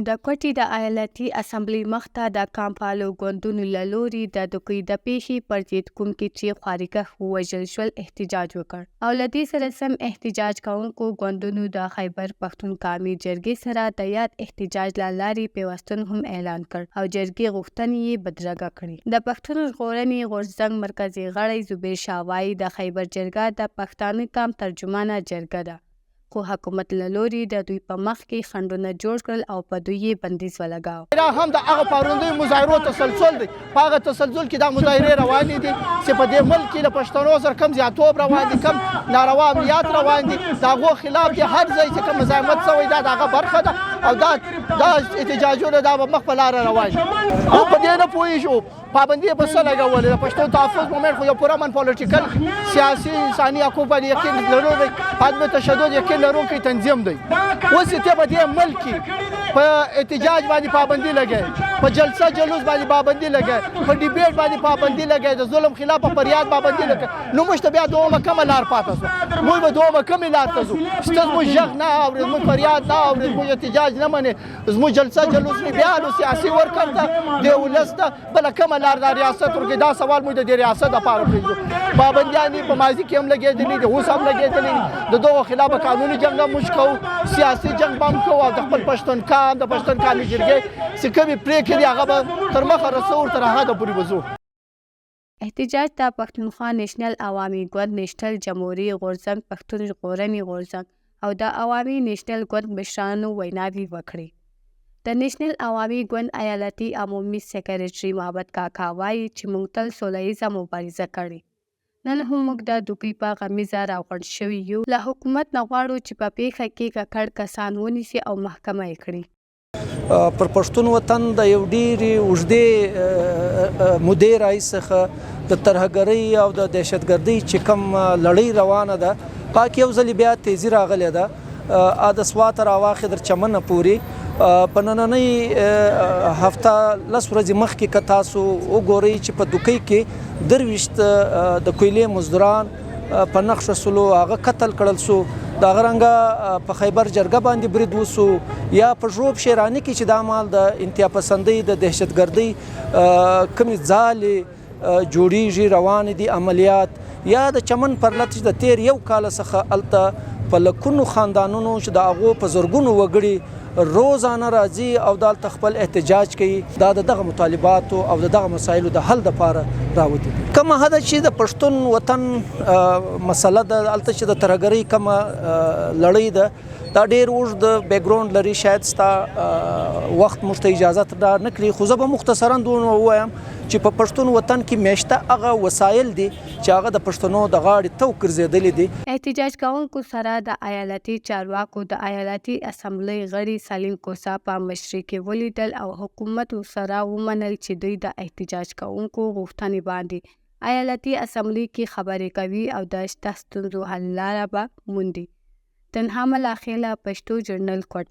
د کوټې د ایالتي اسمبلۍ مخته د کامپالو ګوندونو له لوري د دوکې د پیښې پر ضد کوم چې خوارګښ ووژل شول احتجاج وکړ او له دې سره سم احتجاج کوونکو ګوندونو د خیبر پښتونخوا عامې جرګې سره د یاد احتجاج له لارې پیوستون هم اعلان کړ او جرګې غوښتنې یې بدرګه کړې. د پښتون ژغورنې غورځنګ مرکزي غړی زبیر شاه وایي د خیبر جرګه د پښتانه قام ترجمانه جرګه ده، خو حکومت له لوري د دوی په مخ کې خنډونه جوړ کړل او په دوی یې بندیز ولګاوه. دا هم د هغه پاروندیو مظاهرو تسلسل دی. په هغه تسلسل کې دا مظاهرې روانې دي چې په دې ملک کې له پښتنو سره کم زیاتوب روان دي، کم ناروا عملیات روان دي، د هغو خلاف دی هر ځای چې کوم مزاحمت شوی دا د هغه برخه ده او دا احتجاجونه دا به مخ په لاره روان دي. او په دې نه پوهېږو پابندي یې په څه لګولې د پښتو تحفظ مومنټ خو یو پوره من پولیټیکل سیاسي انساني حقوق باندې یقین لرونکی عدم تشدد یقین لرونکی تنظیم دی. اوس یې ته په دې ملک کې په احتجاج باندې پابندي لګوي، په جلسه جلوس باندې پابندي لګوي، په ډیبیټ باندې پابندي لګوي، د ظلم خلاف په فریاد پابندي لګوي. نو موږ ته بیا دومره کمه لار پاته شوه، موږ به دومره کمې لار ته ځو چې ته زموږ غږ نه اورې، زموږ فریاد نه اورې، زموږ احتجاج نه منې، زموږ جلسه جلوس نه بیا نو سیاسي ورکر ته د ولس ته بله کمه لار د ریاست ورکوي. دا سوال موږ د دې ریاست دپاره پرېږدو. پابندیان یې په ماضي کې هم لګېدلي دي، اوس هم لګېدلي دي. د دغو خلاف قانوني جنګ هم موږ کوو، سیاسي جنګ به هم کوو او د خپل پښتونخوا د پښتونخوا عامې جرګې چې کومې پرېکړې دي هغه به تر مخه رسو، تر هغه پورې به ځو. احتجاج د پښتونخوا نیشنل عوامي ګوند، نیشنل جمهوریت غورځنګ، پښتون ژغورنې غورځنګ او د عوامي نیشنل ګوند مشرانو ویناوې وکړې. د نیشنل عوامي ګوند ایالتي عمومي سکریټري محمد کاکا وایي چې موږ تل سوله ییزه مبارزه کړې. نن هم موږ د دوکې په غمیزه راغونډ شوي یو. له حکومت نه غواړو چې په پیښه کې ککړ کسان ونیسي او محکمه یې کړي. پر پښتون وطن د یو ډېرې اوږدې مودې راهیسې د ترهګرۍ او د دهشتګردۍ چې کوم لړۍ روانه ده په کې یو ځل بیا تیزي راغلې ده. د سوات راواخې تر چمنه پورې په نننۍ هفته 10 ورځې مخکې که تاسو وګورئ چې په دوکۍ کې 23 د کویلې مزدوران په نقشه سلو هغه قتل کړل سو. د هغه رنګه په خیبر جرګه باندې برید وسو، یا په ژوب شیراني کې چې دا مال د انتها پسندۍ د دهشتګردۍ کومې ځالې جوړیږي روان دي عملیات، یا د چمن پر لټ چې د تیر یو کال څخه الته په لکونو خاندانونو چې د هغو په زرګونو وګړي روزانه راځي او دلته خپل احتجاج کوي. دا د دغه مطالباتو او د دغه مسایلو د حل دپاره راوتي دي. کومه حده چې د پښتون وطن مسله ده، هلته چې د ترهګرۍ کومه لړۍ ده دا ډېر اوږد بیکګراونډ لري، شاید ستا وخت موږ ته اجازت را نه کړي، خو زه به مختصرا دومره ووایم چې په پښتون وطن کې میشته هغه وسایل دي چې هغه د پښتنو د غاړې تو ګرځېدلي دي. احتجاج کوونکو سره د ایالتي چارواکو د ایالتي اسمبلۍ غړي سلیم کوسا په مشرۍ کې ولیدل او حکومت ورسره ومنل چې دوی د احتجاج کوونکو غوښتنې باندې ایالتي اسمبلۍ کې خبرې کوي او د شته ستونزو حل لاره به موندي. تنها ملاخیله پښتو جرنل کوټ.